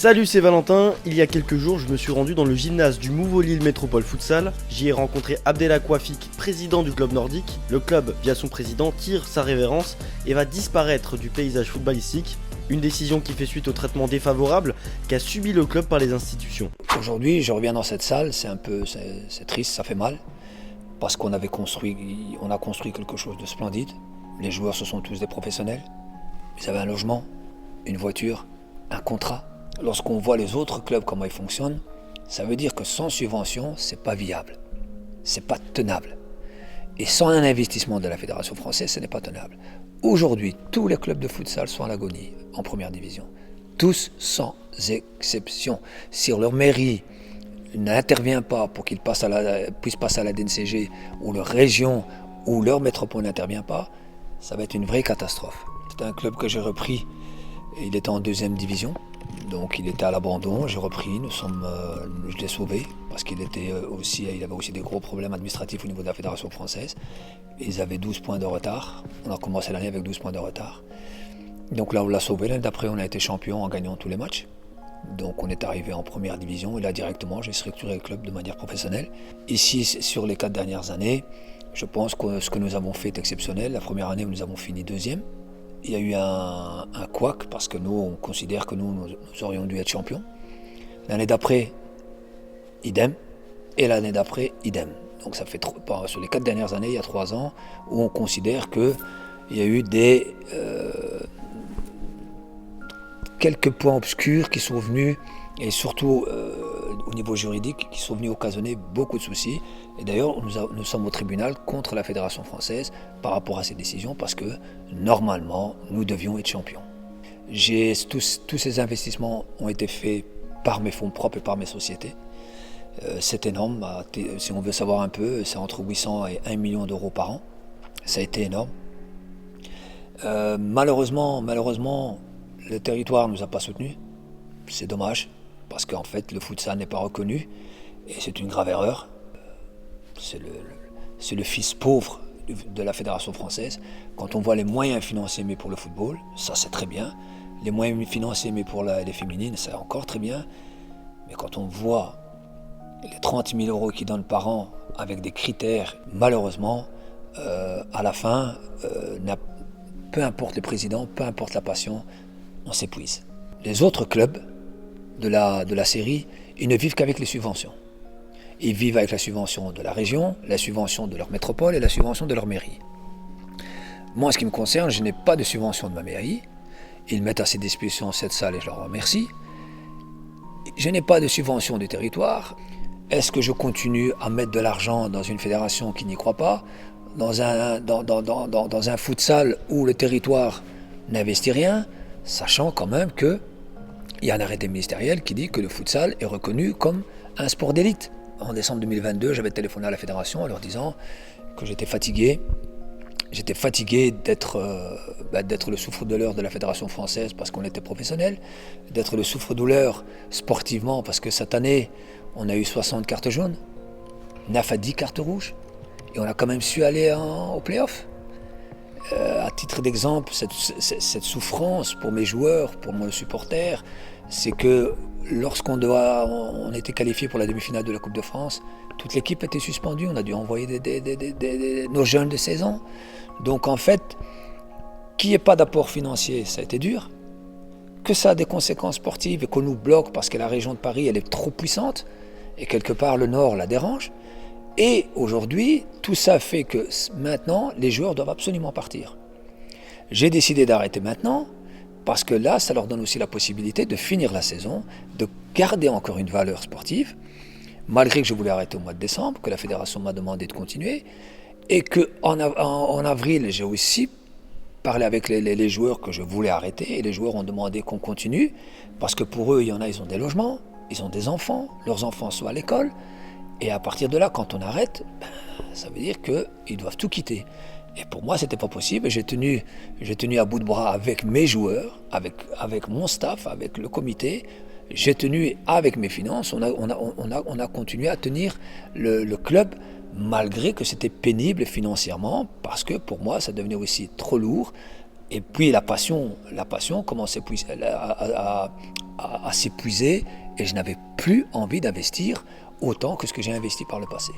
Salut, c'est Valentin. Il y a quelques jours, je me suis rendu dans le gymnase du Mouveau Lille Métropole Futsal. J'y ai rencontré Abdelhak Wafik, président du club nordique. Le club, via son président, tire sa révérence et va disparaître du paysage footballistique. Une décision qui fait suite au traitement défavorable qu'a subi le club par les institutions. Aujourd'hui, je reviens dans cette salle, c'est triste, ça fait mal. Parce qu'on a construit quelque chose de splendide. Les joueurs, ce sont tous des professionnels. Ils avaient un logement, une voiture, un contrat. Lorsqu'on voit les autres clubs, comment ils fonctionnent, ça veut dire que sans subvention, c'est pas viable. C'est pas tenable. Et sans un investissement de la Fédération française, ce n'est pas tenable. Aujourd'hui, tous les clubs de futsal sont à l'agonie en première division. Tous sans exception. Si leur mairie n'intervient pas pour qu'ils puissent passer à la DNCG, ou leur région, ou leur métropole n'intervient pas, ça va être une vraie catastrophe. C'est un club que j'ai repris, il était en deuxième division. Donc il était à l'abandon, j'ai repris, je l'ai sauvé parce il avait aussi des gros problèmes administratifs au niveau de la Fédération française. Ils avaient 12 points de retard, on a commencé l'année avec 12 points de retard. Donc là on l'a sauvé, l'année d'après on a été champion en gagnant tous les matchs. Donc on est arrivé en première division et là directement j'ai structuré le club de manière professionnelle. Ici sur les 4 dernières années, je pense que ce que nous avons fait est exceptionnel. La première année nous avons fini deuxième. Il y a eu un couac parce que nous, on considère que nous aurions dû être champions. L'année d'après, idem. Et l'année d'après, idem. Donc ça fait sur les 4 dernières années, il y a 3 ans, où on considère qu'il y a eu quelques points obscurs qui sont venus, et surtout au niveau juridique, qui sont venus occasionner beaucoup de soucis. Et d'ailleurs, nous sommes au tribunal contre la Fédération française par rapport à ces décisions, parce que normalement, nous devions être champions. Tous ces investissements ont été faits par mes fonds propres et par mes sociétés. C'est énorme. Si on veut savoir un peu, c'est entre 800 et 1 million d'euros par an. Ça a été énorme. Malheureusement, le territoire ne nous a pas soutenus. C'est dommage, parce qu'en fait, le futsal n'est pas reconnu, et c'est une grave erreur. C'est le fils pauvre de la Fédération française. Quand on voit les moyens financiers mis pour le football, ça c'est très bien. Les moyens financiers mis pour les féminines, c'est encore très bien. Mais quand on voit les 30 000 euros qu'ils donnent par an avec des critères, malheureusement, à la fin, peu importe le président, peu importe la passion, on s'épuise. Les autres clubs de la série, ils ne vivent qu'avec les subventions. Ils vivent avec la subvention de la région, la subvention de leur métropole et la subvention de leur mairie. Moi, en ce qui me concerne, je n'ai pas de subvention de ma mairie. Ils mettent à ces dispositions cette salle et je leur remercie. Je n'ai pas de subvention du territoire. Est-ce que je continue à mettre de l'argent dans une fédération qui n'y croit pas, dans un futsal où le territoire n'investit rien, sachant quand même qu'il y a un arrêté ministériel qui dit que le futsal est reconnu comme un sport d'élite. En décembre 2022, j'avais téléphoné à la fédération en leur disant que j'étais fatigué. J'étais fatigué d'être le souffre-douleur de la Fédération française parce qu'on était professionnel, d'être le souffre-douleur sportivement parce que cette année, on a eu 60 cartes jaunes, 9 à 10 cartes rouges, et on a quand même su aller au play-off. À titre d'exemple, cette souffrance pour mes joueurs, pour moi le supporter, c'est que lorsqu'on était qualifié pour la demi-finale de la Coupe de France, toute l'équipe était suspendue, on a dû envoyer nos jeunes de 16 ans. Donc en fait, qu'il n'y ait pas d'apport financier, ça a été dur. Que ça a des conséquences sportives et qu'on nous bloque parce que la région de Paris, elle est trop puissante, et quelque part le Nord la dérange. Et aujourd'hui, tout ça fait que maintenant, les joueurs doivent absolument partir. J'ai décidé d'arrêter maintenant, parce que là, ça leur donne aussi la possibilité de finir la saison, de garder encore une valeur sportive, malgré que je voulais arrêter au mois de décembre, que la fédération m'a demandé de continuer, et qu'en avril, j'ai aussi parlé avec les joueurs que je voulais arrêter, et les joueurs ont demandé qu'on continue, parce que pour eux, ils ont des logements, ils ont des enfants, leurs enfants sont à l'école, et à partir de là, quand on arrête, ça veut dire qu'ils doivent tout quitter. Et pour moi, c'était pas possible. J'ai tenu à bout de bras avec mes joueurs, avec mon staff, avec le comité. J'ai tenu avec mes finances. On a continué à tenir le club malgré que c'était pénible financièrement, parce que pour moi, ça devenait aussi trop lourd. Et puis la passion commençait à s'épuiser et je n'avais plus envie d'investir autant que ce que j'ai investi par le passé.